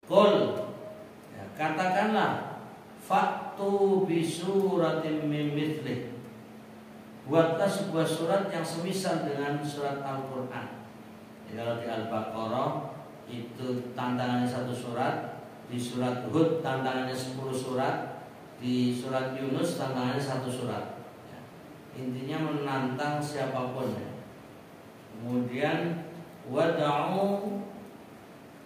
Qul, ya, katakanlah, fa'tu bi suratin min mithlih. Buatlah sebuah surat yang semisal dengan surat Al-Qur'an. Ya, kalau di Al-Baqarah itu tantangannya 1 surat, di surat Hud tantangannya 10 surat, di surat Yunus tantangannya 1 surat. Ya, intinya menantang siapapun. Ya. Kemudian wad'u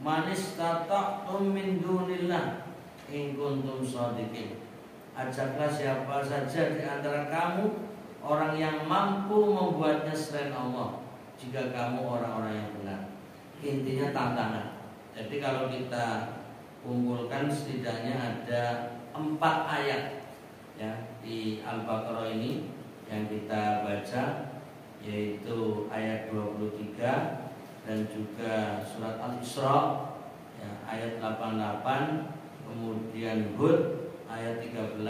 man istata'tum min dunillah in kuntum shadiqin. Ajaklah siapa saja di antara kamu orang yang mampu membuatnya selain Allah, jika kamu orang-orang yang benar. Intinya tantangan. Jadi kalau kita kumpulkan setidaknya ada 4 ayat ya di Al-Baqarah ini yang kita baca, yaitu ayat 23 dan juga surat Al-Isra ya, ayat 88, kemudian Hud ayat 13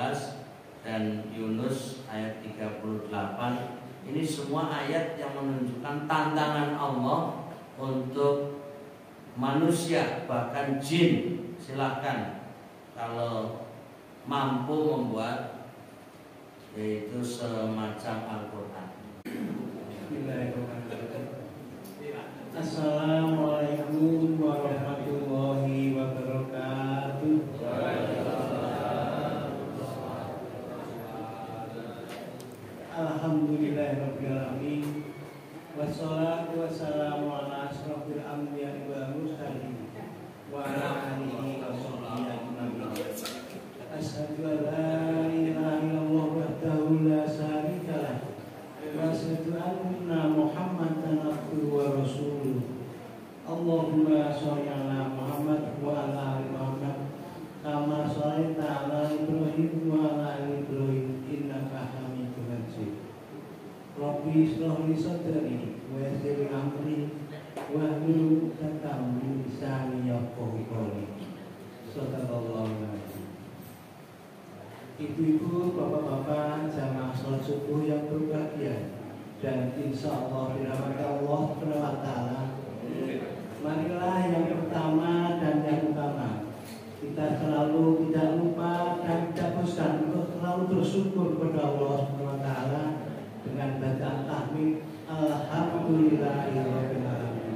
dan Yunus ayat 38. Ini semua ayat yang menunjukkan tantangan Allah untuk manusia, bahkan jin. Silahkan kalau mampu membuat yaitu semacam Al-Quran. Assalamualaikum warahmatullahi wabarakatuh. Alhamdulillahirabbil alamin. Wassalatu wassalamu ala asrofil anbiya'i wal mursalin wa ala alihi wa sahbihi ajma'in. Asyhadu an la ilaha illallah wahdahu la syarika lah wa asyhadu anna Muhammadan abduhu wa rasuluh. Allahumma sholli ala Muhammad wa ala ali Muhammad kama shallaita ala Ibrahim wa ala ali Ibrahim innaka Hamidum Majid. Rabbi shrah li sadri wa yassir li amri wahlul 'uqdatam min lisani yafqahu qawli. Shadaqallahu alazim. Ibu-ibu, bapak-bapak, jamaah salat subuh yang berbahagia dan insya Allah dirahmati Allah Subhanahu wa taala. Marilah yang pertama dan yang utama, kita selalu tidak lupa dan tidak bosan untuk selalu bersyukur kepada Allah Subhanahu wa taala dengan bacaan tahmid alhamdulillahirabbil alamin.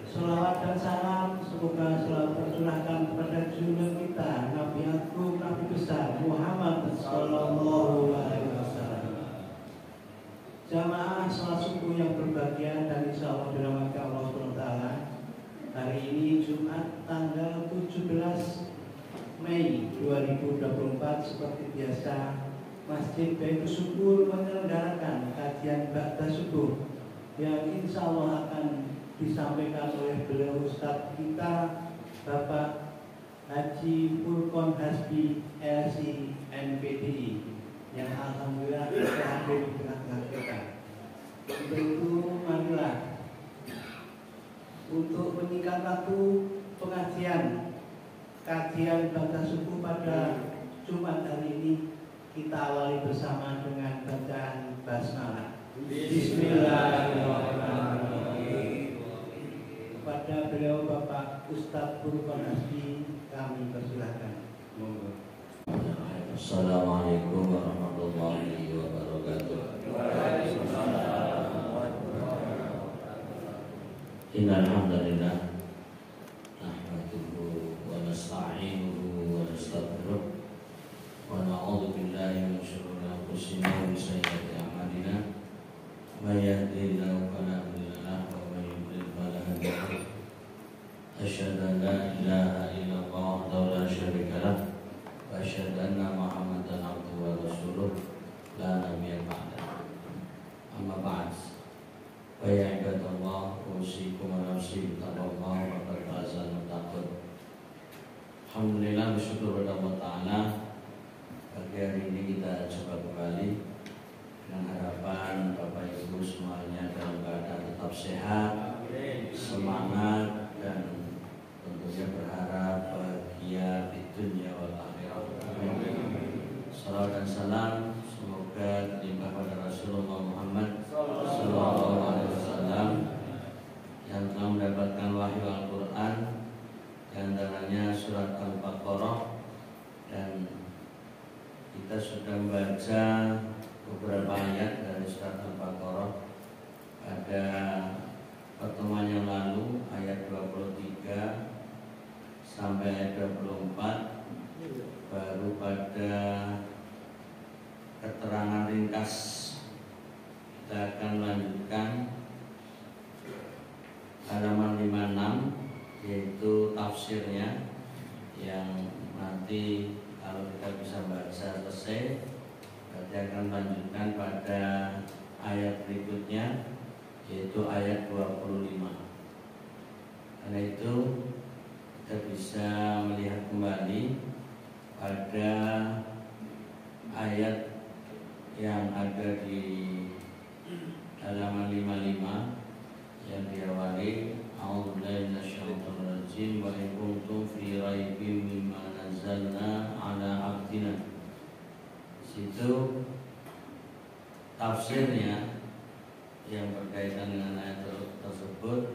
Salawat dan salam semoga selalu tercurahkan kepada junjungan kita Nabi Agung, Nabi besar Muhammad sallallahu alaihi wasallam. Jamaah salat subuh yang berbahagia dan insya Allah dirahmati Allah SWT. Hari ini Jumat tanggal 17 Mei 2024, seperti biasa Masjid Baitul Syukur menyelenggarakan kajian ba'da subuh yang insya Allah akan disampaikan oleh beliau Ustadz kita Bapak Haji Furqon Hasbi LC NPDI yang alhamdulillah kita hadir di tengah-tengah kita. Untuk itu marilah untuk menyingkat waktu pengajian kajian ba'da subuh pada Jumat hari ini, kita awali bersama dengan bacaan basmalah. Bismillahirrahmanirrahim. Kepada beliau Bapak Ustadz Furqon Hasbi kami persilahkan. Monggo. Assalamualaikum warahmatullahi wabarakatuh. Innal hamdalillah nahmaduhu wa nasta'inuhu wa nastaghfiruh wa na'udzu billahi min shururi anfusina wa min sayyiati a'malina. May yahdihillahu fala mudilla lahu wa may yudlil fala hadiya lahu. Asyhadu an la ilaha illallah wahdahu la syarika lahu wa asyhadu anna Muhammadan abduhu wa rasuluh la nabiyya ba'dahu. Amma ba'd. Wa ya ibadallah, usikum wa nafsi bittaqwallah wa qad fazal muttaqun. Alhamdulillah, bersyukur kepada Allah Ta'ala. Pagi hari ini kita coba kembali dengan harapan Bapak Ibu semuanya dalam keadaan tetap sehat, semangat, dan tentunya berharap bahagia di dunia wal akhirah. Salawat dan salam semoga dilimpah pada Rasulullah Muhammad sallallahu alaihi wasallam yang telah mendapatkan wahyu Al-Quran sudah membaca beberapa ayat dari surat Al-Baqarah pada pertemuan yang lalu, ayat 23 sampai ayat 24. Baru pada keterangan ringkas kita akan melanjutkan halaman 56, yaitu tafsirnya, yang nanti kalau kita bisa baca selesai berarti akan melanjutkan pada ayat berikutnya, yaitu ayat 25. Karena itu kita bisa melihat kembali pada ayat yang ada di halaman 55 yang diawali a'udzubillahi minasyaitonir rajim wa in kuntum fi raibin mimma nazzalna ala abdina. Di situ tafsirnya yang berkaitan dengan ayat tersebut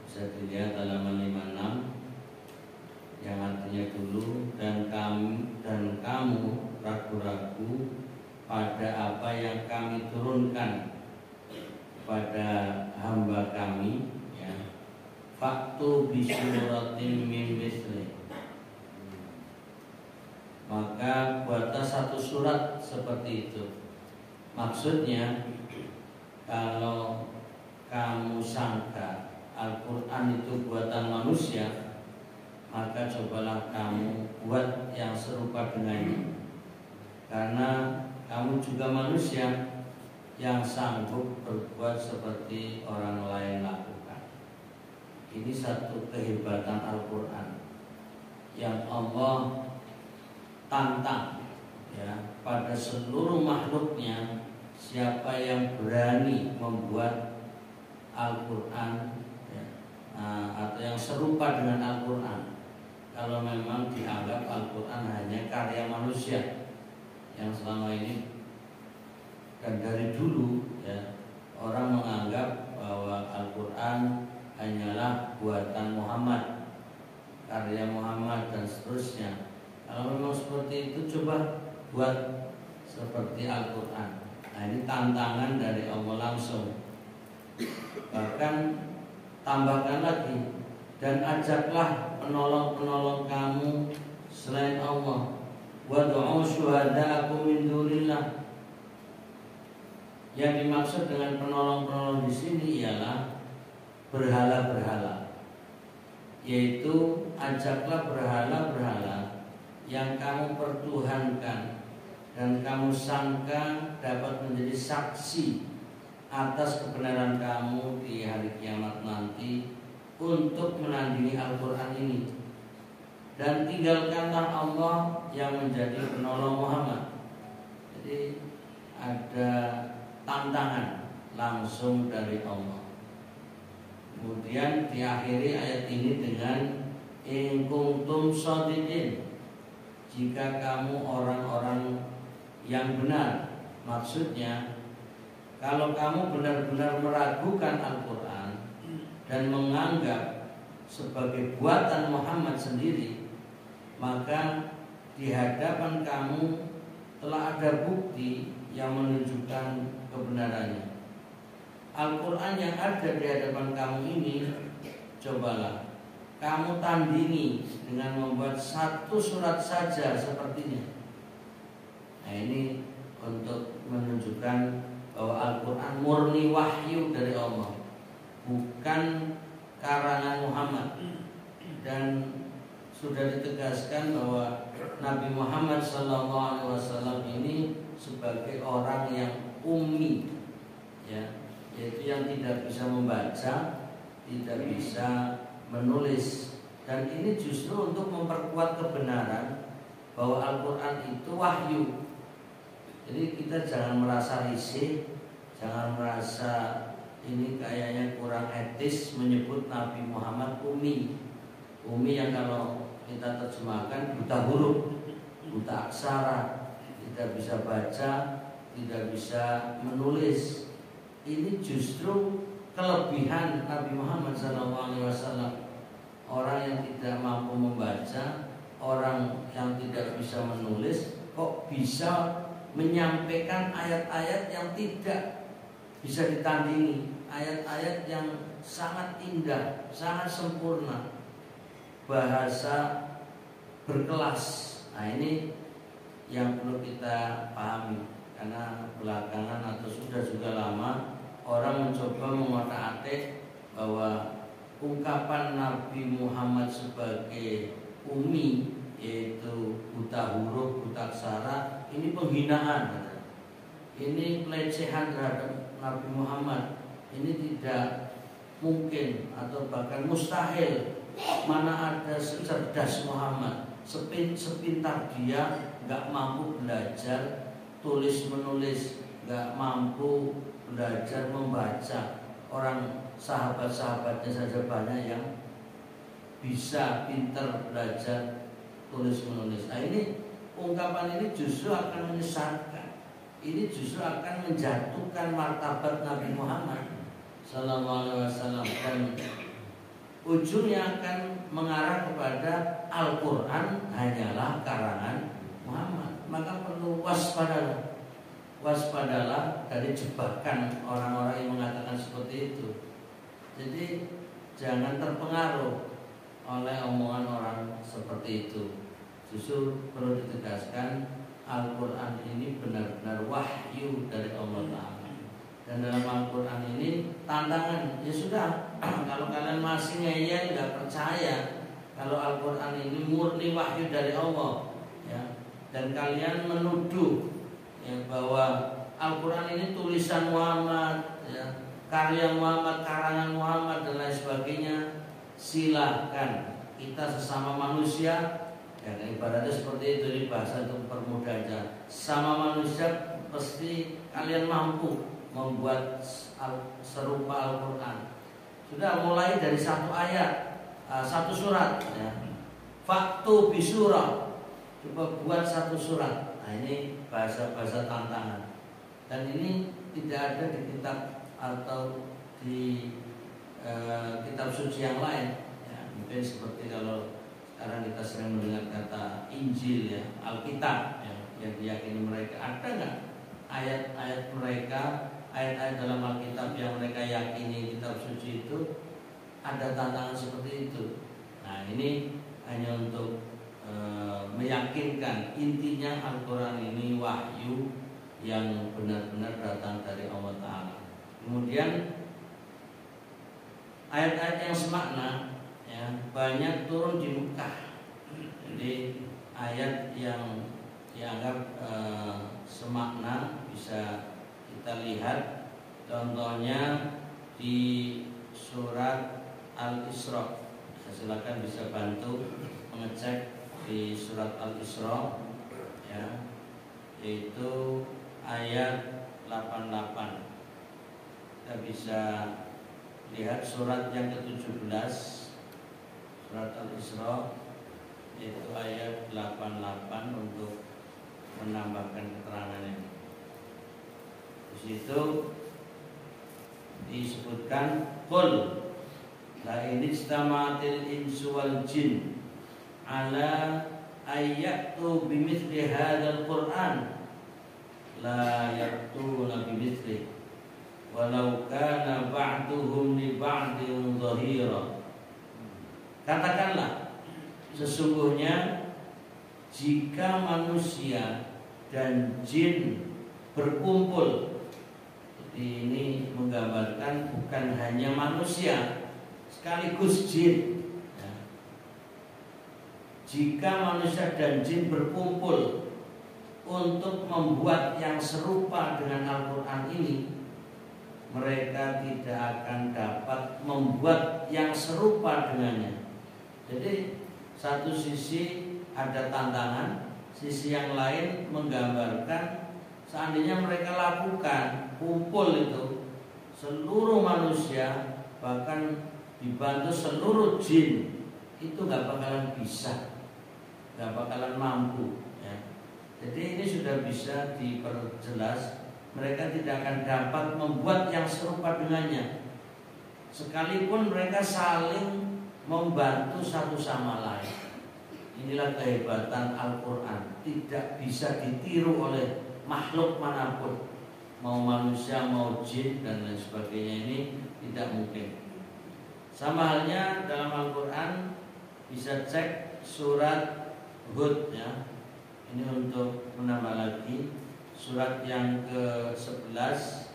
bisa dilihat halaman 56 yang artinya dulu dan kamu ragu-ragu pada apa yang kami turunkan pada hamba kami, ya. Faktu bisuratin min misli, maka buatlah satu surat seperti itu. Maksudnya kalau kamu sangka Al-Quran itu buatan manusia, maka cobalah kamu buat yang serupa dengannya, karena kamu juga manusia yang sanggup berbuat seperti orang lain lakukan. Ini satu kehebatan Al-Quran yang Allah tantang, ya, pada seluruh makhluknya. Siapa yang berani membuat Al-Quran, ya, atau yang serupa dengan Al-Quran, kalau memang dianggap Al-Quran hanya karya manusia yang selama ini dan dari dulu, ya, orang menganggap bahwa Al-Quran hanyalah buatan Muhammad, karya Muhammad dan seterusnya. Kalau memang seperti itu, coba buat seperti Al-Quran. Nah, ini tantangan dari Allah langsung. Bahkan tambahkan lagi, dan ajaklah penolong-penolong kamu selain Allah. Wad'u syuhada'akum min dunillah. Yang dimaksud dengan penolong-penolong di sini ialah berhala-berhala, yaitu ajaklah berhala-berhala yang kamu pertuhankan dan kamu sangka dapat menjadi saksi atas kebenaran kamu di hari kiamat nanti untuk menandingi Al-Quran ini. Dan tinggalkanlah Allah yang menjadi penolong Muhammad. Jadi ada tantangan langsung dari Allah. Kemudian diakhiri ayat ini dengan in kuntum shadiqin, jika kamu orang-orang yang benar. Maksudnya kalau kamu benar-benar meragukan Al-Quran dan menganggap sebagai buatan Muhammad sendiri, maka di hadapan kamu telah ada bukti yang menunjukkan kebenarannya. Al-Quran yang ada di hadapan kamu ini, cobalah kamu tandingi dengan membuat satu surat saja sepertinya. Nah, ini untuk menunjukkan bahwa Al-Quran murni wahyu dari Allah, bukan karangan Muhammad. Dan sudah ditegaskan bahwa Nabi Muhammad SAW ini sebagai orang yang ummi, ya, yaitu yang tidak bisa membaca, tidak bisa menulis. Dan ini justru untuk memperkuat kebenaran bahwa Al-Quran itu wahyu. Jadi kita jangan merasa risih, jangan merasa ini kayaknya kurang etis menyebut Nabi Muhammad ummi. Ummi yang kalau kita terjemahkan buta huruf, buta aksara, tidak bisa baca, tidak bisa menulis. Ini justru kelebihan Nabi Muhammad SAW. Orang yang tidak mampu membaca, orang yang tidak bisa menulis, kok bisa menyampaikan ayat-ayat yang tidak bisa ditandingi, ayat-ayat yang sangat indah, sangat sempurna, bahasa berkelas. Nah, ini yang perlu kita pahami, karena belakangan atau sudah juga lama orang mencoba mengotak-atik bahwa ungkapan Nabi Muhammad sebagai umi, yaitu buta huruf, buta aksara, ini penghinaan, ini pelecehan terhadap Nabi Muhammad. Ini tidak mungkin atau bahkan mustahil. Mana ada secerdas Muhammad, sepintar dia, nggak mampu belajar tulis menulis, nggak mampu belajar membaca. Orang sahabat-sahabatnya saja banyak yang bisa pintar belajar tulis menulis. Nah, ini ungkapan ini justru akan menyesatkan. Ini justru akan menjatuhkan martabat Nabi Muhammad Sallallahu Alaihi Wasallam, dan ujungnya akan mengarah kepada Al-Quran hanyalah karangan Muhammad. Maka perlu waspadalah dari jebakan orang-orang yang mengatakan seperti itu. Jadi jangan terpengaruh oleh omongan orang seperti itu. Justru perlu ditegaskan Al-Quran ini benar-benar wahyu dari Allah Ta'ala. Dan dalam Al-Quran ini tantangan. Ya sudah, kalau kalian masih ngeyel, nggak percaya kalau Al-Quran ini murni wahyu dari Allah, ya, dan kalian menuduh, ya, bahwa Al-Quran ini tulisan Muhammad, ya, karya Muhammad, karangan Muhammad dan lain sebagainya, silahkan. Kita sesama manusia, ya, ibaratnya seperti itu, ini bahasa untuk permudah aja. Sama manusia pasti kalian mampu membuat serupa Al-Quran. Sudah mulai dari satu ayat, satu surat, ya. Faktu bisurah, coba buat satu surat. Nah, ini bahasa-bahasa tantangan. Dan ini tidak ada di kitab atau di kitab suci yang lain, ya. Mungkin seperti kalau sekarang kita sering mendengar kata Injil, ya, Alkitab, ya, yang diyakini mereka. Ada nggak ayat-ayat mereka, ayat-ayat dalam Alkitab yang mereka yakini kitab suci itu ada tantangan seperti itu? Nah, ini hanya untuk meyakinkan intinya Al-Quran ini wahyu yang benar-benar datang dari Allah Ta'ala. Kemudian ayat-ayat yang semakna, ya, banyak turun di Mekah. Jadi ayat yang dianggap semakna bisa kita lihat contohnya di surat Al-Isra. Silakan bisa bantu mengecek di surat Al-Isra, ya, yaitu ayat 88. Kita bisa lihat surat yang ke-17, surat Al-Isra, yaitu ayat 88 untuk menambahkan keterangannya. Di situ disebutkan qul la in istama'atil insu wal jin ala ayyatu bimithli hadzal qur'an la ya'tuna bimithli walau kana ba'duhum li ba'din dhahira. Katakanlah, sesungguhnya jika manusia dan jin berkumpul, jadi ini menggambarkan bukan hanya manusia sekaligus jin, ya. Jika manusia dan jin berkumpul untuk membuat yang serupa dengan Al-Quran ini, mereka tidak akan dapat membuat yang serupa dengannya. Jadi satu sisi ada tantangan, sisi yang lain menggambarkan seandainya mereka lakukan kumpul itu seluruh manusia, bahkan dibantu seluruh jin, itu nggak bakalan bisa, nggak bakalan mampu, ya. Jadi ini sudah bisa diperjelas, mereka tidak akan dapat membuat yang serupa dengannya, sekalipun mereka saling membantu satu sama lain. Inilah kehebatan Al-Quran, tidak bisa ditiru oleh makhluk manapun, mau manusia, mau jin dan lain sebagainya, ini tidak mungkin. Sama halnya dalam Al-Quran, bisa cek surat Hud ya. Ini untuk menambah lagi, surat yang ke-11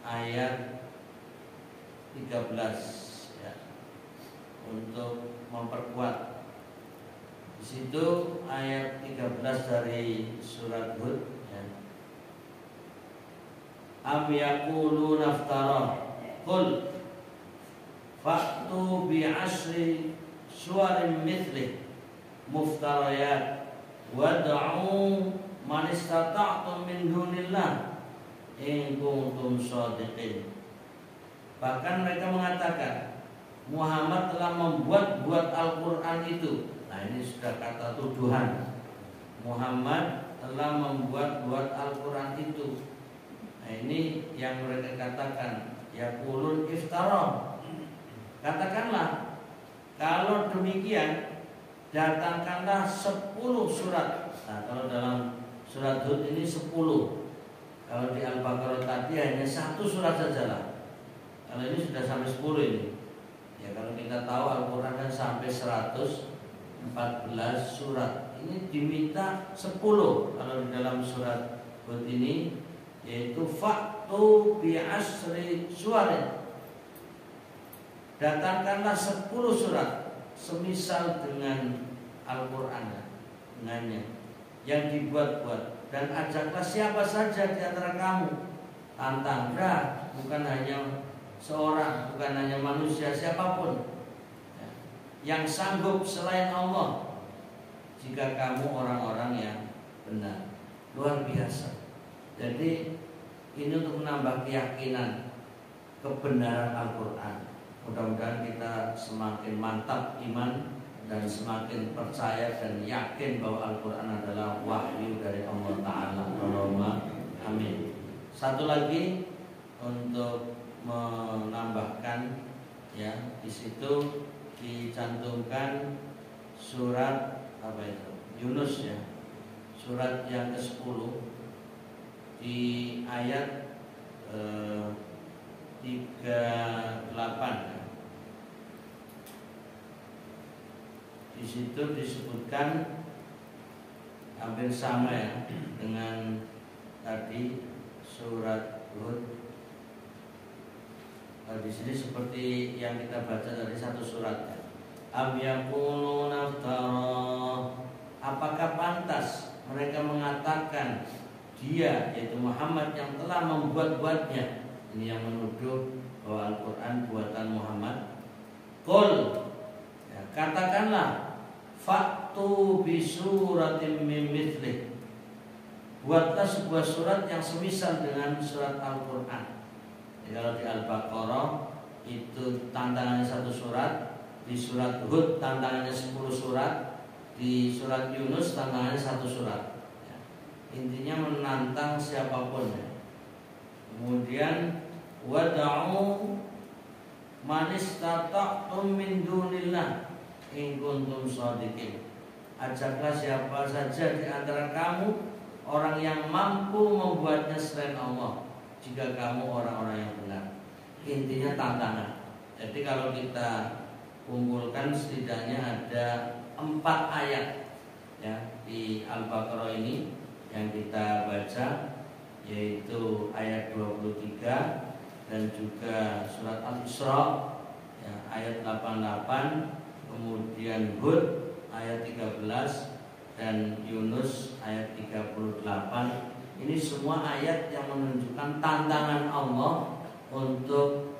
ayat 13 ya, untuk memperkuat. Di situ ayat 13 dari surat Hud ya. Am yaqulu naftara qul fa'tu bi asri suwarin mithlih muftarayat wad'u man istata'tum min dunillah in kuntum shadiqin. Bahkan mereka mengatakan Muhammad telah membuat Al-Quran itu. Nah, ini sudah kata tuduhan. Muhammad telah membuat Al-Quran itu. Nah, ini yang mereka katakan, yaqulun iftara. Katakanlah, kalau demikian datangkanlah 10 surat. Nah, kalau dalam surat Hud ini 10. Kalau di Al-Baqarah tadi hanya 1 surat sajalah. Kalau ini sudah sampai 10 ini. Ya, kalau kita tahu Al-Quran kan sampai 114 surat. Ini diminta 10 kalau di dalam surat Hud ini, yaitu fa'tu bi asri suwarin. Datangkanlah 10 surat semisal dengan Al-Quran dengannya yang dibuat-buat, dan ajaklah siapa saja di antara kamu. Tantang, bukan hanya seorang, bukan hanya manusia, siapapun yang sanggup selain Allah, jika kamu orang-orang yang benar. Luar biasa. Jadi ini untuk menambah keyakinan kebenaran Al-Quran. Mudah-mudahan kita semakin mantap iman dan semakin percaya dan yakin bahwa Al-Quran adalah wahyu dari Allah Ta'ala. Allahumma amin. Satu lagi untuk menambahkan ya, di situ dicantumkan surat apa itu? Yunus ya. Surat yang ke-10 di ayat 38. Di situ disebutkan hampir sama ya dengan tadi surat Hud. Di sini seperti yang kita baca dari satu surat. Am yaquluna naftara. Apakah pantas mereka mengatakan dia, yaitu Muhammad, yang telah membuat-buatnya? Ini yang menuduh bahwa Al-Quran buatan Muhammad. Qul, ya, katakanlah, fa'tu bi suratin min mithlih. Buatlah sebuah surat yang semisal dengan surat Al-Quran. Kalau di Al-Baqarah itu tantangannya 1 surat, di surat Hud tantangannya 10 surat, di surat Yunus tantangannya 1 surat ya. Intinya menantang siapapun ya. Kemudian wad'u man istata'tum min dunillah in kuntum shadiqin. Ajaklah siapa saja di antara kamu orang yang mampu membuatnya selain Allah, jika kamu orang-orang yang benar. Intinya tantangan. Jadi kalau kita kumpulkan setidaknya ada 4 ayat ya di Al-Baqarah ini yang kita baca, yaitu ayat 23 dan juga surat Al-Isra ya, ayat 88, kemudian Hud ayat 13 dan Yunus ayat 38. Ini semua ayat yang menunjukkan tantangan Allah untuk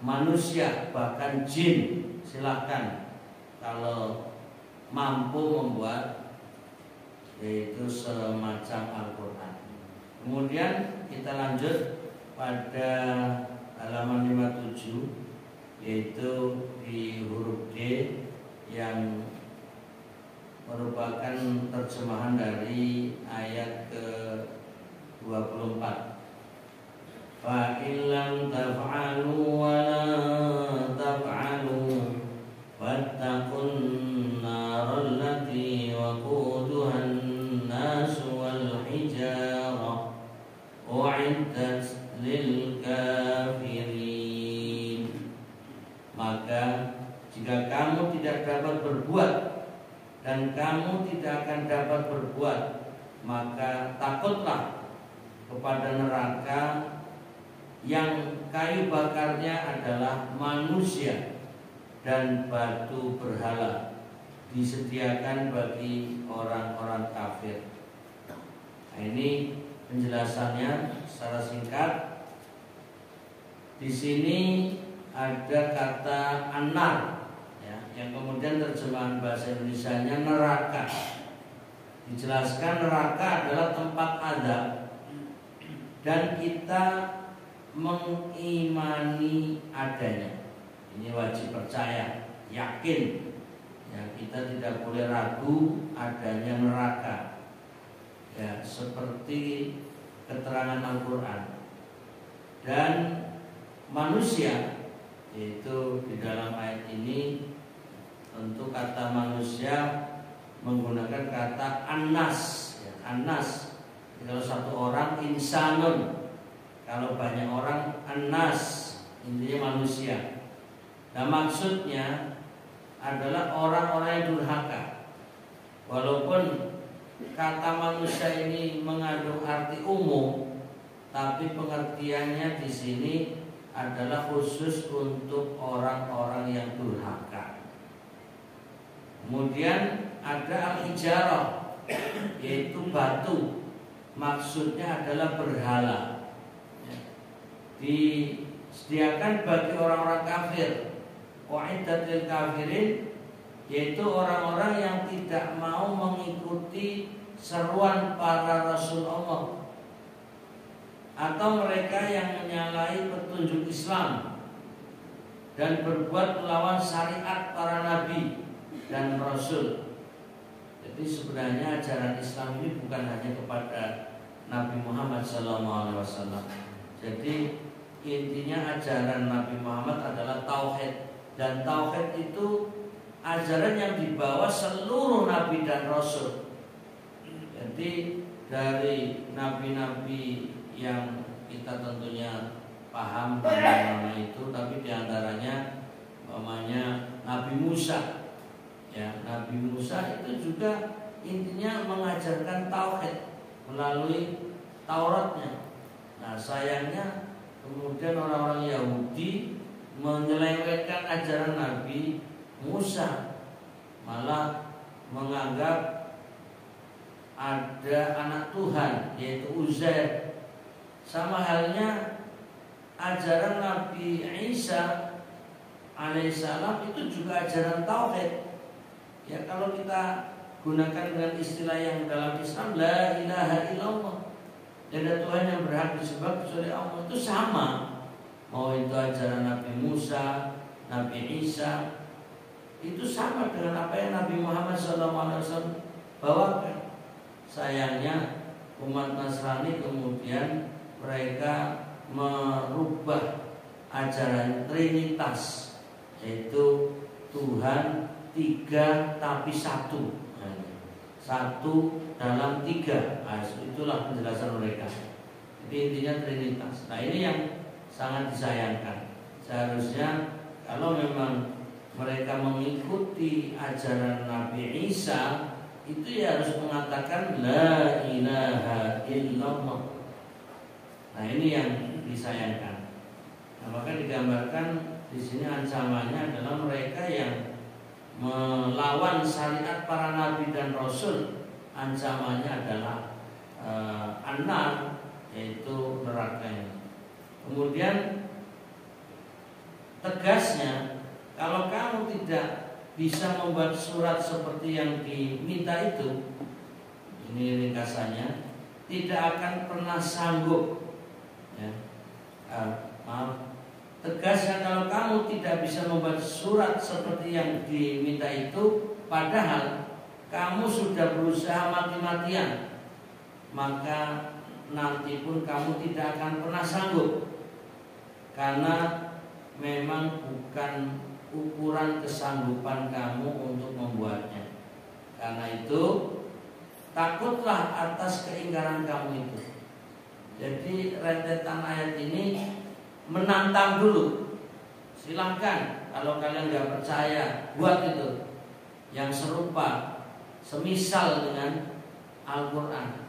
manusia, bahkan jin. Silakan kalau mampu membuat, yaitu semacam Al-Quran. Kemudian kita lanjut pada halaman 57, yaitu di huruf D yang merupakan terjemahan dari ayat ke-24. Fa illam taf'alu wa la taf'alu fattaqun naral lati dan kamu tidak akan dapat berbuat, maka takutlah kepada neraka yang kayu bakarnya adalah manusia dan batu berhala, disediakan bagi orang-orang kafir. Nah, ini penjelasannya secara singkat. Di sini ada kata anar, ya, yang kemudian terjemahan bahasa Indonesianya neraka. Dijelaskan neraka adalah tempat azab dan kita mengimani adanya. Ini wajib percaya, yakin. Ya, kita tidak boleh ragu adanya neraka. Ya, seperti keterangan Al-Qur'an. Dan manusia, yaitu di dalam ayat ini untuk kata manusia menggunakan kata anas, ya, anas. Kalau satu orang insanun, kalau banyak orang anas, intinya manusia. Nah, maksudnya adalah orang-orang yang durhaka. Walaupun kata manusia ini mengandung arti umum, tapi pengertiannya di sini adalah khusus untuk orang-orang yang durhaka. Kemudian ada al-hijarah, yaitu batu. Maksudnya adalah berhala. Disediakan bagi orang-orang kafir. Wa'iddat lil kafirin, yaitu orang-orang yang tidak mau mengikuti seruan para Rasul Allah, atau mereka yang menyalahi petunjuk Islam dan berbuat melawan syariat para nabi dan rasul. Jadi sebenarnya ajaran Islam ini bukan hanya kepada Nabi Muhammad SAW. Jadi intinya ajaran Nabi Muhammad adalah tauhid, dan tauhid itu ajaran yang dibawa seluruh nabi dan rasul. Jadi dari nabi-nabi yang kita tentunya paham nama itu, tapi diantaranya namanya Nabi Musa. Ya, Nabi Musa itu juga intinya mengajarkan tauhid melalui Tauratnya. Nah, sayangnya kemudian orang-orang Yahudi menyelewengkan ajaran Nabi Musa, malah menganggap ada anak Tuhan yaitu Uzair. Sama halnya ajaran Nabi Isa alaihissalam itu juga ajaran tauhid. Ya, kalau kita gunakan dengan istilah yang dalam Islam, la ilaha illallah, tidak ada Tuhan yang berhak disembah kecuali Allah, itu sama. Mau itu ajaran Nabi Musa, Nabi Isa, itu sama dengan apa yang Nabi Muhammad SAW bawakan. Sayangnya umat Nasrani kemudian mereka merubah ajaran Trinitas, yaitu Tuhan 3 tapi 1, 1 dalam 3. Nah, itulah penjelasan mereka. Jadi intinya Trinitas. Nah, ini yang sangat disayangkan. Seharusnya kalau memang mereka mengikuti ajaran Nabi Isa, itu ya harus mengatakan la ilaha illallah. Nah, ini yang disayangkan. Nah, maka digambarkan di sini ancamannya adalah mereka yang melawan syariat para nabi dan rasul. Ancamannya adalah an-nar, yaitu neraka. Kemudian tegasnya, kalau kamu tidak bisa membuat surat seperti yang diminta itu, ini ringkasannya, tidak akan pernah sanggup. Ya. Tegasnya, kalau kamu tidak bisa membuat surat seperti yang diminta itu, padahal kamu sudah berusaha mati-matian, maka nanti pun kamu tidak akan pernah sanggup, karena memang bukan ukuran kesanggupan kamu untuk membuatnya. Karena itu takutlah atas keingkaran kamu itu. Jadi rentetan ayat ini menantang dulu. Silahkan kalau kalian nggak percaya, buat itu yang serupa semisal dengan Al-Quran.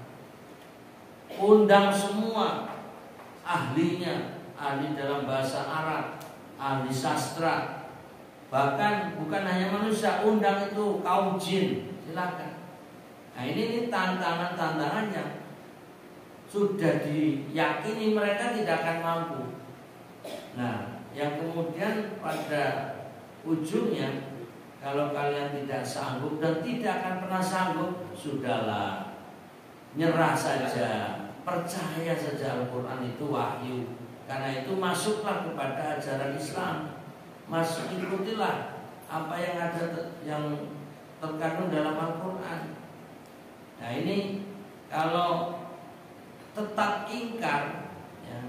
Undang semua ahlinya, ahli dalam bahasa Arab, ahli sastra, bahkan bukan hanya manusia, undang itu kaum jin, silakan. Nah ini tantangannya. Sudah diyakini mereka tidak akan mampu. Nah, yang kemudian pada ujungnya, kalau kalian tidak sanggup dan tidak akan pernah sanggup, sudahlah, nyerah saja, percaya saja Al-Quran itu wahyu. Karena itu masuklah kepada ajaran Islam, ikutilah apa yang ada yang terkandung dalam Al-Quran. Nah ini kalau tetap ingkar, ya,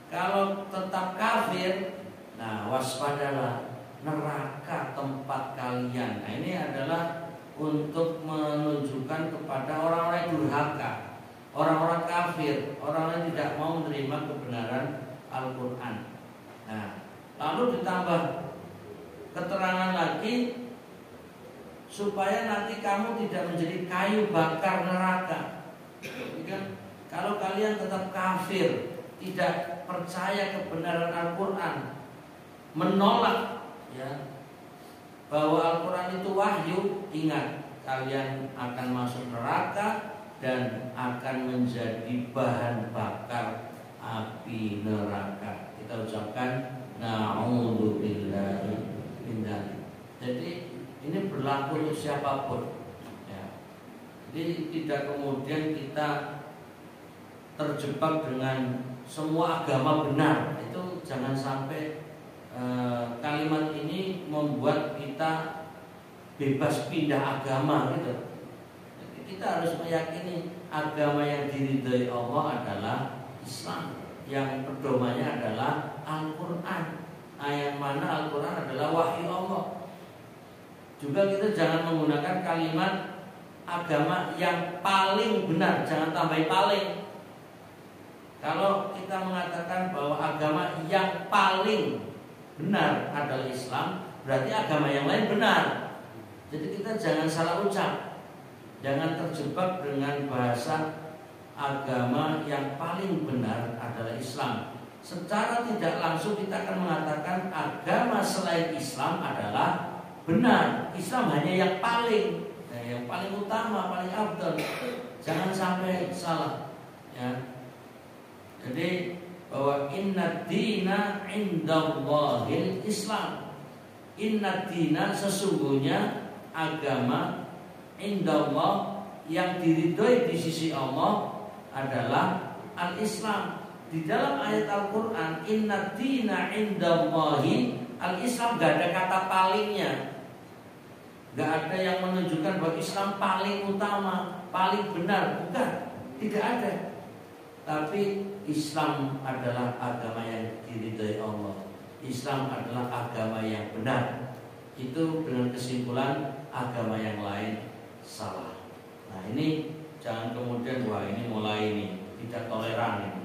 kalau tetap kafir, nah waspadalah, neraka tempat kalian. Nah ini adalah untuk menunjukkan kepada orang-orang yang durhaka, orang-orang kafir, orang yang tidak mau menerima kebenaran Al-Quran. Nah lalu ditambah keterangan lagi supaya nanti kamu tidak menjadi kayu bakar neraka. Kalau kalian tetap kafir, tidak percaya kebenaran Al-Quran, menolak ya bahwa Al-Quran itu wahyu, ingat kalian akan masuk neraka dan akan menjadi bahan bakar api neraka. Kita ucapkan na'udzubillahi min dzalik. Jadi ini berlaku untuk siapapun ya. Jadi tidak kemudian kita terjebak dengan semua agama benar. Itu jangan sampai kalimat ini membuat kita bebas pindah agama gitu. Jadi kita harus meyakini agama yang diridhai Allah adalah Islam, yang pedomannya adalah Al-Quran. Yang mana Al-Quran adalah wahyu Allah. Juga kita jangan menggunakan kalimat agama yang paling benar, jangan tambahin paling. Kalau kita mengatakan bahwa agama yang paling benar adalah Islam, berarti agama yang lain benar. Jadi kita jangan salah ucap, jangan terjebak dengan bahasa agama yang paling benar adalah Islam. Secara tidak langsung kita akan mengatakan agama selain Islam adalah benar. Islam hanya yang paling, yang paling utama, paling afdal. Jangan sampai salah ya. Jadi bahwa inna dina indallahil Islam. Inna dina sesungguhnya agama indallah yang diridhoi di sisi Allah adalah al-Islam. Di dalam ayat Al-Quran inna dina indallahi al-Islam, gak ada kata palingnya. Gak ada yang menunjukkan bahwa Islam paling utama, paling benar. Bukan, tidak ada. Tapi Islam adalah agama yang diridhai Allah. Islam adalah agama yang benar. Itu dengan kesimpulan agama yang lain salah. Nah ini jangan kemudian wah ini mulai ini tidak toleran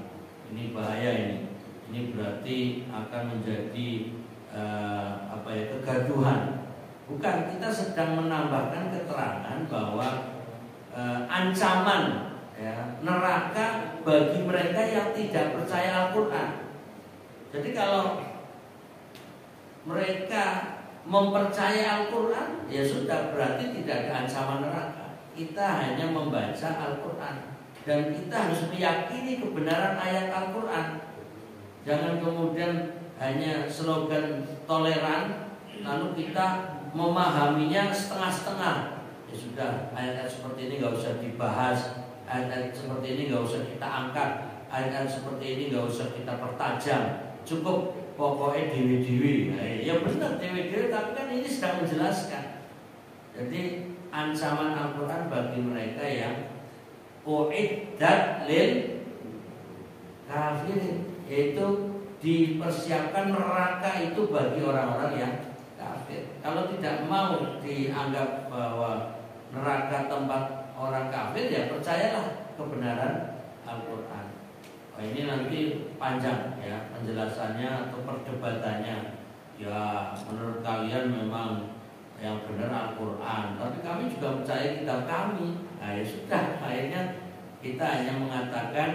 ini bahaya ini berarti akan menjadi kegaduhan. Bukan, kita sedang menambahkan keterangan bahwa ancaman ya, neraka bagi mereka yang tidak percaya Al-Quran. Jadi kalau mereka mempercayai Al-Quran, ya sudah, berarti tidak ada ancaman neraka. Kita hanya membaca Al-Quran dan kita harus meyakini kebenaran ayat Al-Quran. Jangan kemudian hanya slogan toleran lalu kita memahaminya setengah-setengah. Ya sudah, ayat-ayat seperti ini gak usah dibahas, ayat-ayat seperti ini gak usah kita angkat, ayat-ayat seperti ini gak usah kita pertajam, cukup pokoknya dewi-dewi. Nah, ya benar dewi-dewi, tapi kan ini sedang menjelaskan. Jadi ancaman Al-Quran bagi mereka yang uiddat lil kafirin, yaitu dipersiapkan neraka itu bagi orang-orang yang kafir. Kalau tidak mau dianggap bahwa neraka tempat orang kafir, ya percayalah kebenaran Al-Quran. Oh, ini nanti panjang ya penjelasannya atau perdebatannya. Ya menurut kalian memang yang benar Al-Quran, tapi kami juga percaya kitab kami. Nah ya sudah, akhirnya kita hanya mengatakan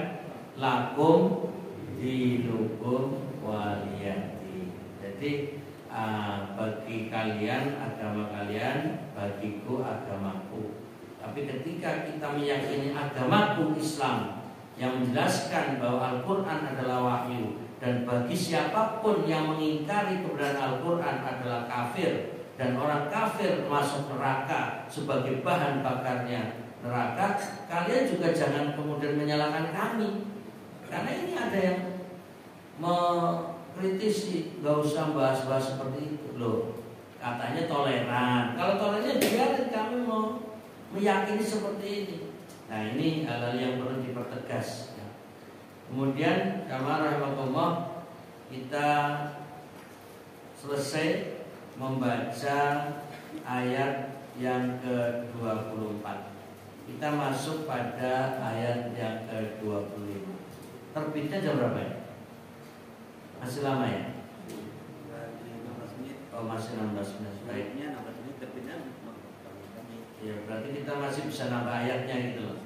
lakum dinukum waliyati. Jadi bagi kalian agama kalian, bagiku agamaku. Tapi ketika kita meyakini agamaku Islam yang menjelaskan bahwa Al-Quran adalah wahyu, dan bagi siapapun yang mengingkari keberadaan Al-Quran adalah kafir, dan orang kafir masuk neraka sebagai bahan bakarnya neraka, kalian juga jangan kemudian menyalahkan kami. Karena ini ada yang mengkritisi, gak usah bahas-bahas seperti itu loh. Katanya toleran. Kalau tolerannya biarin, kami mau meyakini seperti ini. Nah ini hal-hal yang perlu dipertegas. Kemudian kama rahmatullah, kita selesai membaca ayat yang ke-24. Kita masuk pada ayat yang ke-25. Terbitnya jam berapa ya? Masih lama ya? Oh masih 16 menit. Baiknya 16 menit terbitnya. Ya berarti kita masih bisa nambah ayatnya gitu loh.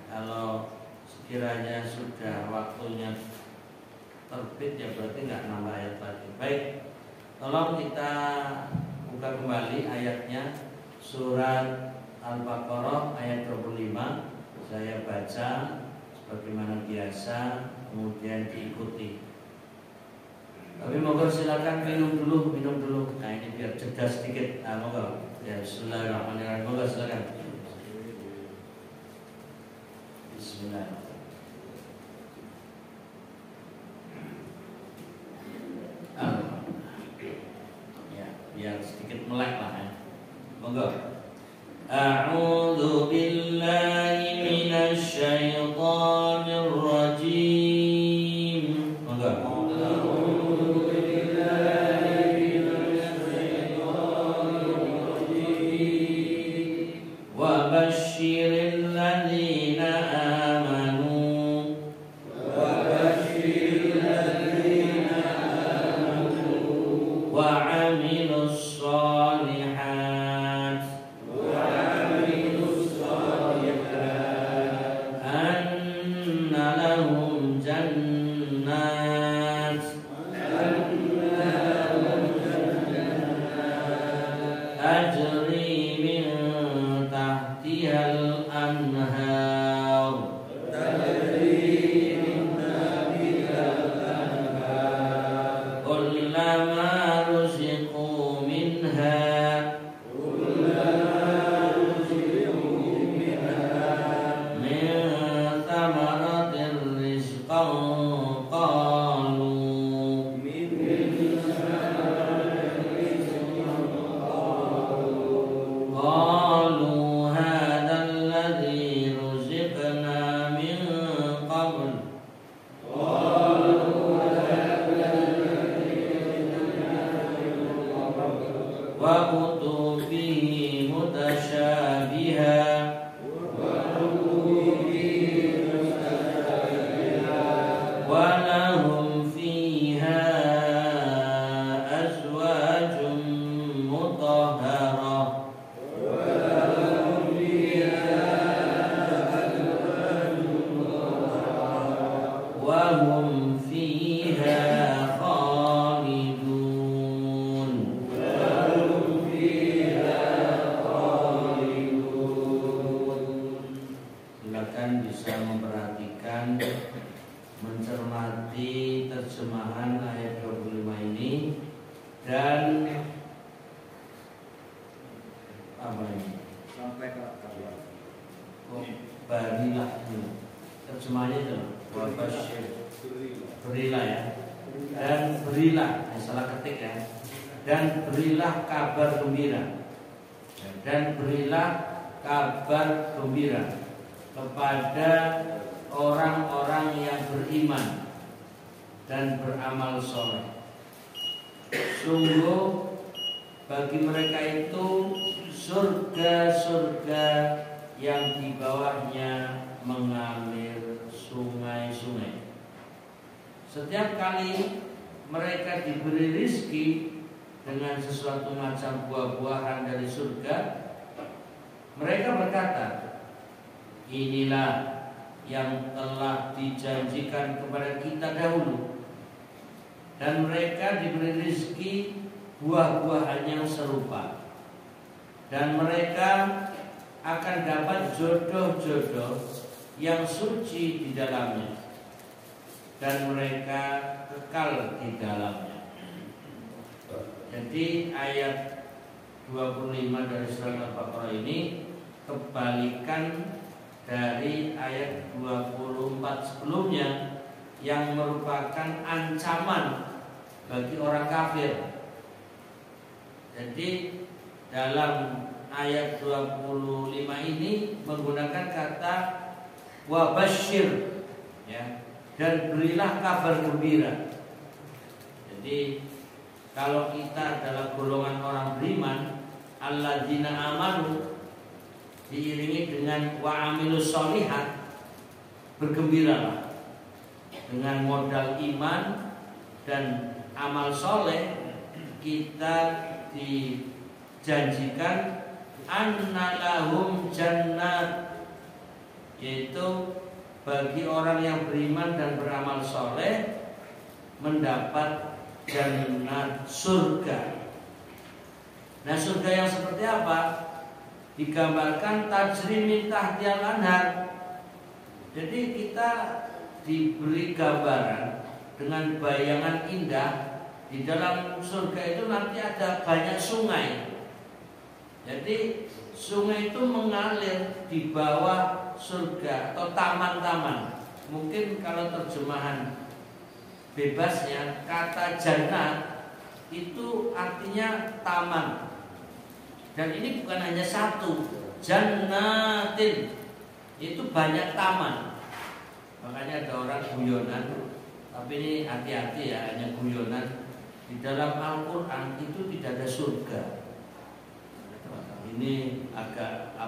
Kalau sekiranya sudah waktunya terbit ya berarti nggak nambah ayat lagi. Baik, tolong kita buka kembali ayatnya, surat Al-Baqarah ayat 25. Saya baca sebagaimana biasa, kemudian diikuti. Tapi monggo silakan minum dulu. Nah ini biar jeda sedikit. Nah monggo. Ya bismillahirrahmanirrahim. Monggo silakan. Bismillahirrahmanirrahim. Ya, biar sedikit melek lah ya. Monggo. A'udzu billahi minasy syaithanir rajim. Monggo. Berilah ya. Dan berilah, salah ketik ya. Dan berilah kabar gembira. Dan berilah kabar gembira kepada orang-orang yang beriman dan beramal soleh. Sungguh bagi mereka itu surga-surga yang di bawahnya mengalir sungai-sungai. Setiap kali mereka diberi rizki dengan sesuatu macam buah-buahan dari surga, Mereka berkata, inilah yang telah dijanjikan kepada kita dahulu, dan mereka diberi rezeki buah-buahan yang serupa, dan mereka akan dapat jodoh-jodoh yang suci di dalamnya, dan mereka kekal di dalamnya. Jadi ayat 25 dari surat Al-Baqarah ini kebalikan dari ayat 24 sebelumnya yang merupakan ancaman bagi orang kafir. Jadi dalam ayat 25 ini menggunakan kata wabasyir, ya, dan berilah kabar gembira. Jadi kalau kita adalah golongan orang beriman, alladzina amanu diiringi dengan wa amilus sholihat, bergembiralah dengan modal iman dan amal soleh. Kita dijanjikan annalahum jannat, yaitu bagi orang yang beriman dan beramal soleh mendapat jannat, surga. Nah, surga yang seperti apa? Digambarkan tajri min tahtihal anhar. Jadi kita diberi gambaran dengan bayangan indah, di dalam surga itu nanti ada banyak sungai. Jadi sungai itu mengalir di bawah surga atau taman-taman. Mungkin kalau terjemahan bebasnya kata jannah itu artinya taman. Dan ini bukan hanya satu, jannatin itu banyak taman. Makanya ada orang guyonan, tapi ini hati-hati ya, hanya guyonan. Di dalam Al-Quran itu tidak ada surga. Ini agak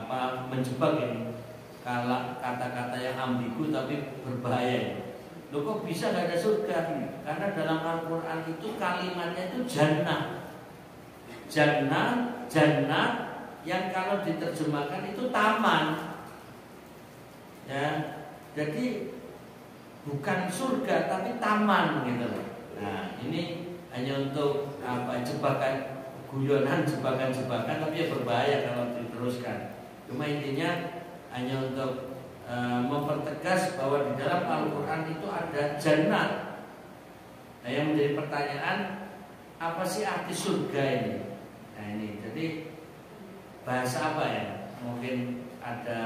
menjebak ini. Kalau kata-kata yang ambigu tapi berbahaya. Loh, kok bisa nggak ada surga? Karena dalam Al-Quran itu kalimatnya itu jannah. Jannah yang kalau diterjemahkan itu taman. Ya, jadi bukan surga tapi taman gitu loh. Nah, ini hanya untuk jebakan guyonan, jebakan-jebakan, tapi ya berbahaya kalau diteruskan. Cuma intinya hanya untuk mempertegas bahwa di dalam Al-Quran itu ada jannah. Nah, yang menjadi pertanyaan, apa sih arti surga ini? Nah, ini jadi bahasa apa ya? Mungkin ada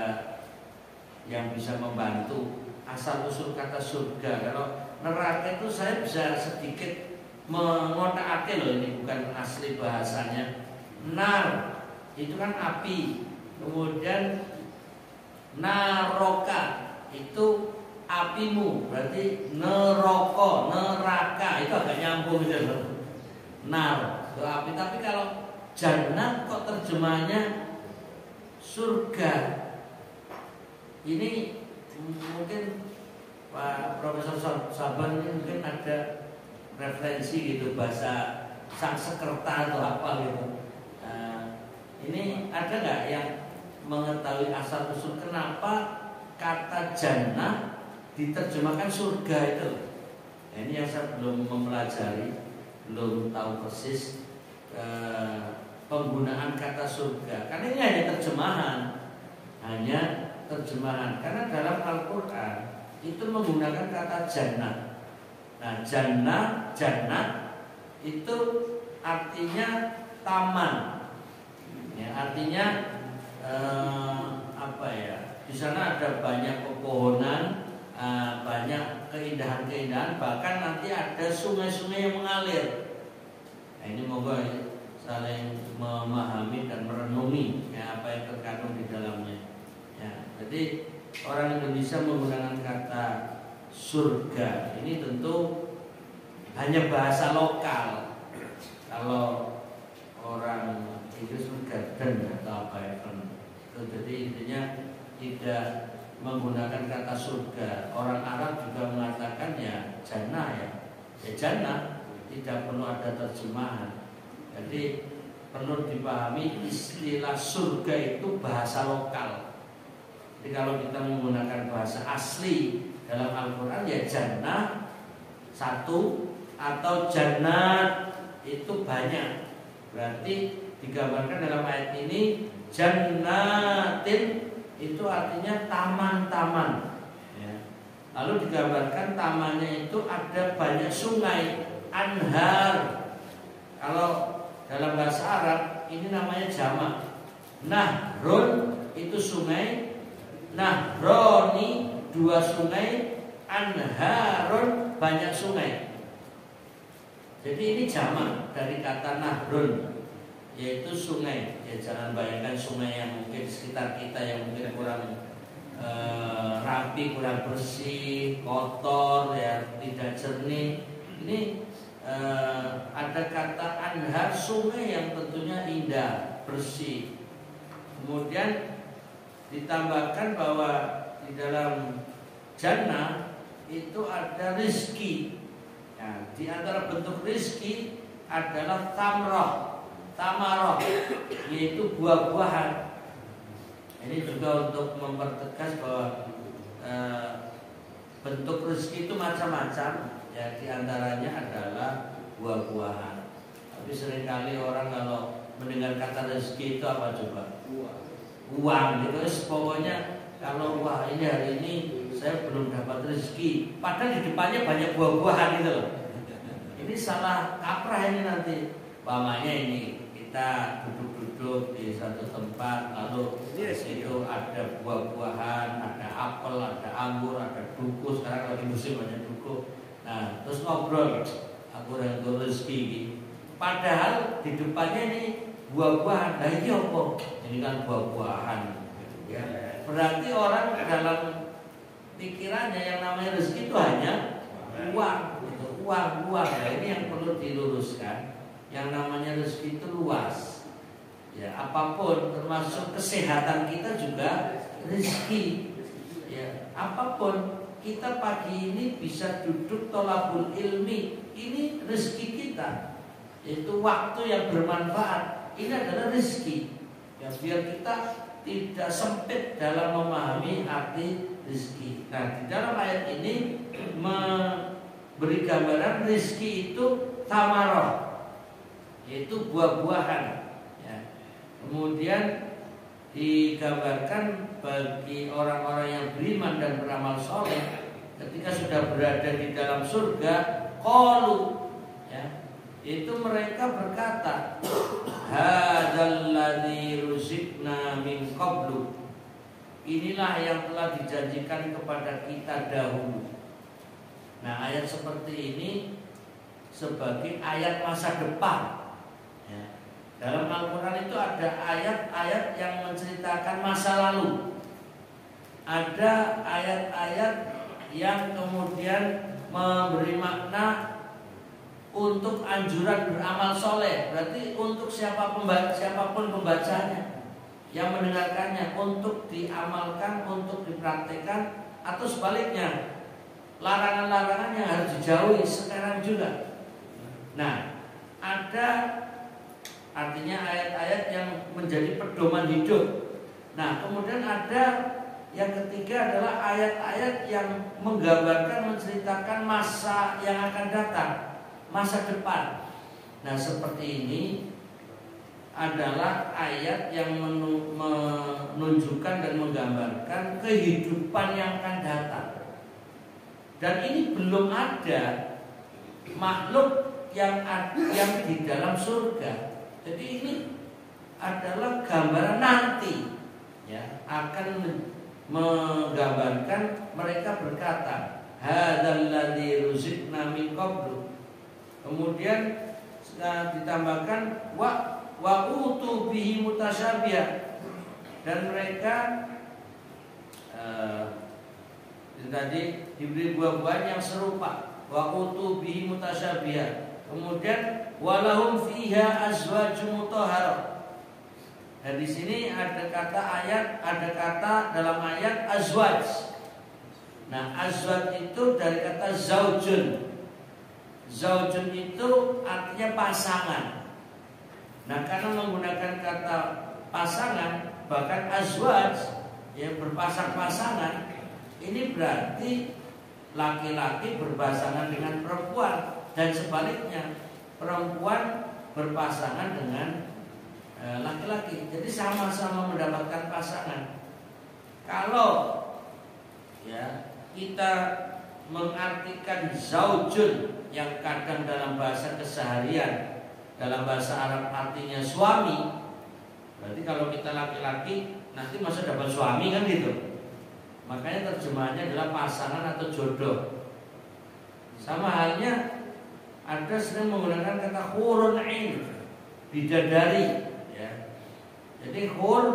yang bisa membantu asal usul kata surga. Kalau neraka itu saya bisa sedikit mengotak-atik loh, ini bukan asli bahasanya. Nar itu kan api, kemudian naroka itu apimu, berarti neraka itu agak nyambung gitu loh. Nar itu api, tapi kalau jannah kok terjemahnya surga. Ini mungkin Pak Profesor Saban ini mungkin ada referensi gitu, bahasa Sanskerta atau apa gitu. Ini ada nggak yang mengetahui asal usul kenapa kata jannah diterjemahkan surga itu? Nah, ini yang saya belum mempelajari, belum tahu persis penggunaan kata surga. Karena ini hanya terjemahan. Karena dalam Al-Quran itu menggunakan kata jannah. Nah, jannah itu artinya taman. Ya, artinya di sana ada banyak pepohonan, banyak keindahan-keindahan, bahkan nanti ada sungai-sungai yang mengalir. Nah, ini moga saling memahami dan merenungi ya, apa yang terkandung di dalamnya. Ya, jadi orang Indonesia menggunakan kata surga ini tentu hanya bahasa lokal. Kalau orang Inggris garden atau apa ya, jadi intinya tidak menggunakan kata surga. Orang Arab juga mengatakan ya jannah, ya jannah, tidak perlu ada terjemahan. Jadi perlu dipahami istilah surga itu bahasa lokal. Jadi kalau kita menggunakan bahasa asli dalam Al-Quran ya jannah satu atau jannat itu banyak. Berarti digambarkan dalam ayat ini jannatin itu artinya taman-taman ya. Lalu digambarkan tamannya itu ada banyak sungai, anhar. Kalau dalam bahasa Arab ini namanya jamak. Nahrun itu sungai, nahroni dua sungai, anharun banyak sungai. Jadi ini jamak dari kata nahrun, yaitu sungai. Ya jangan bayangkan sungai yang mungkin di sekitar kita yang mungkin kurang rapi, kurang bersih, kotor, ya tidak jernih. Ini ada kata anhar, sungai yang tentunya indah, bersih. Kemudian ditambahkan bahwa di dalam jannah itu ada rizki. Nah, di antara bentuk rizki adalah tamarah, yaitu buah-buahan. Ini juga untuk mempertegas bahwa bentuk rezeki itu macam-macam. Ya, di antaranya adalah buah-buahan. Tapi seringkali orang kalau mendengar kata rezeki itu apa coba? Uang gitu. Pokoknya kalau wah ini hari ini saya belum dapat rezeki, padahal di depannya banyak buah-buahan gitu loh. Ini salah kaprah ini nanti. Umpamanya ini kita duduk-duduk di satu tempat, lalu di situ ada buah-buahan, ada apel, ada anggur, ada duku. Sekarang lagi musim banyak duku. Nah, terus ngobrol, aku renggo rezeki. Padahal di depannya ini buah-buahan. Nah ini apa? Ini kan buah-buahan. Ya. Berarti orang dalam pikirannya yang namanya rezeki itu hanya uang, gitu. Uang. Nah, ini yang perlu diluruskan. Yang namanya rezeki itu luas. Ya, apapun termasuk kesehatan kita juga rezeki. Ya, apapun kita pagi ini bisa duduk tolabul ilmi, ini rezeki kita. Itu waktu yang bermanfaat. Ini adalah rezeki. Ya, biar kita tidak sempit dalam memahami arti rezeki. Nah, di dalam ayat ini memberi gambaran rezeki itu tamarah, yaitu buah-buahan. Ya. Kemudian digambarkan bagi orang-orang yang beriman dan beramal soleh, ketika sudah berada di dalam surga, qalu, ya, itu mereka berkata, hadzal ladzi ruzikna min qablu. Inilah yang telah dijanjikan kepada kita dahulu. Nah, ayat seperti ini sebagai ayat masa depan. Ya. Dalam Al-Quran itu ada ayat-ayat yang menceritakan masa lalu. Ada ayat-ayat yang kemudian memberi makna untuk anjuran beramal soleh. Berarti untuk siapapun pembacanya, yang mendengarkannya, untuk diamalkan, untuk dipraktekkan, atau sebaliknya larangan-larangan yang harus dijauhi sekarang juga. Nah, ada artinya ayat-ayat yang menjadi pedoman hidup. Nah, kemudian ada yang ketiga adalah ayat-ayat yang menggambarkan, menceritakan masa yang akan datang, masa depan. Nah, seperti ini adalah ayat yang menunjukkan dan menggambarkan kehidupan yang akan datang. Dan ini belum ada makhluk yang di dalam surga. Jadi ini adalah gambaran nanti, ya, akan menggambarkan mereka berkata, hadzal ladzi ruzikna min qablu. Kemudian ditambahkan wa utu bihi mutasyabiha, dan mereka tadi diberi buah-buahan yang serupa, wa utu bihi mutasyabiha. Kemudian walahum fiha azwajun mutahharah. Dan di sini ada kata dalam ayat azwaj. Nah, azwaj itu dari kata zaujun. Zaujun itu artinya pasangan. Nah, karena menggunakan kata pasangan, bahkan azwaj, ya berpasang-pasangan, ini berarti laki-laki berpasangan dengan perempuan dan sebaliknya, perempuan berpasangan dengan laki-laki. Jadi sama-sama mendapatkan pasangan. Kalau ya kita mengartikan zaujun yang kadang dalam bahasa keseharian, dalam bahasa Arab artinya suami, berarti kalau kita laki-laki nanti masa dapat suami kan gitu. Makanya terjemahannya adalah pasangan atau jodoh. Sama halnya ada sering menggunakan kata hurun ain, bidadari ya. Jadi hur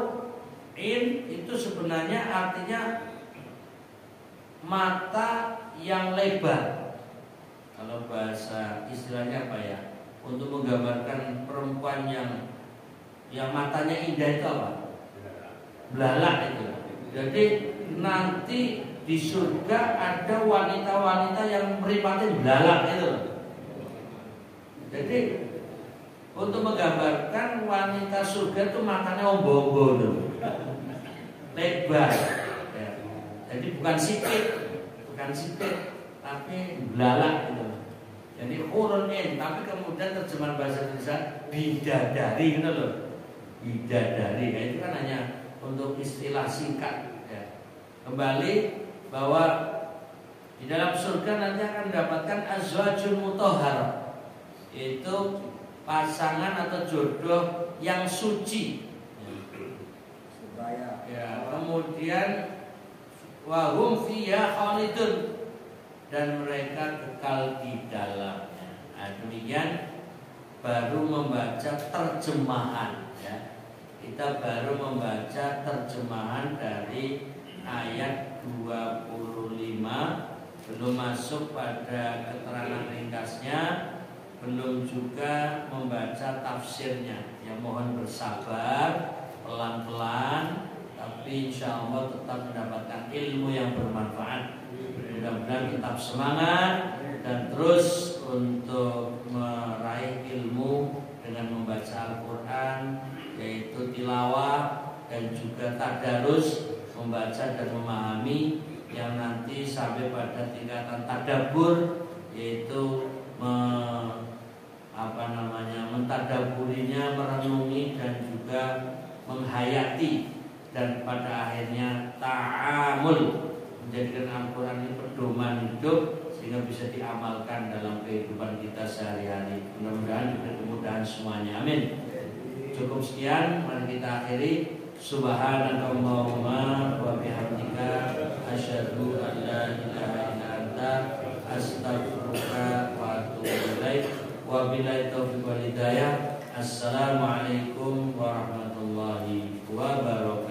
in itu sebenarnya artinya mata yang lebar. Kalau bahasa istilahnya apa ya? Untuk menggambarkan perempuan yang matanya indah itu apa? Belalak itu. Jadi nanti di surga ada wanita-wanita yang meripatin belalak itu. Jadi untuk menggambarkan wanita surga itu matanya ombo-ombo tuh, lebar. Ya. Jadi bukan sipit, tapi belalak gitu. Jadi hurun in, tapi kemudian terjemahan bahasa Indonesia bidadari gitu loh. Bidadari, ya itu kan hanya untuk istilah singkat ya. Kembali bahwa di dalam surga nanti akan mendapatkan azwajun mutahhar, yaitu pasangan atau jodoh yang suci. Ya, kemudian wahum fiha khalidun, dan mereka kekal di dalamnya. Nah, demikian baru membaca terjemahan ya. Kita baru membaca terjemahan dari ayat 25, belum masuk pada keterangan ringkasnya, belum juga membaca tafsirnya. Ya mohon bersabar, pelan-pelan, tapi insya Allah tetap mendapatkan ilmu yang bermanfaat. Mudah-mudahan tetap semangat dan terus untuk meraih ilmu dengan membaca Al-Quran, yaitu tilawah dan juga tadarus, membaca dan memahami, yang nanti sampai pada tingkatan tadabbur, yaitu mentadaburinya, merenungi dan juga menghayati, dan pada akhirnya ta'amul, menjadikan Al-Quran ini pedoman hidup sehingga bisa diamalkan dalam kehidupan kita sehari-hari. Mudah-mudahan diberi kemudahan semuanya, amin. Cukup sekian, mari kita akhiri. Subhanakallahumma wa bihamdika asyhadu an la ilaha illa anta astaghfiruka wa atubu ilaik. Wabillahi taufiq wal hidayah. Assalamualaikum warahmatullahi wabarakatuh.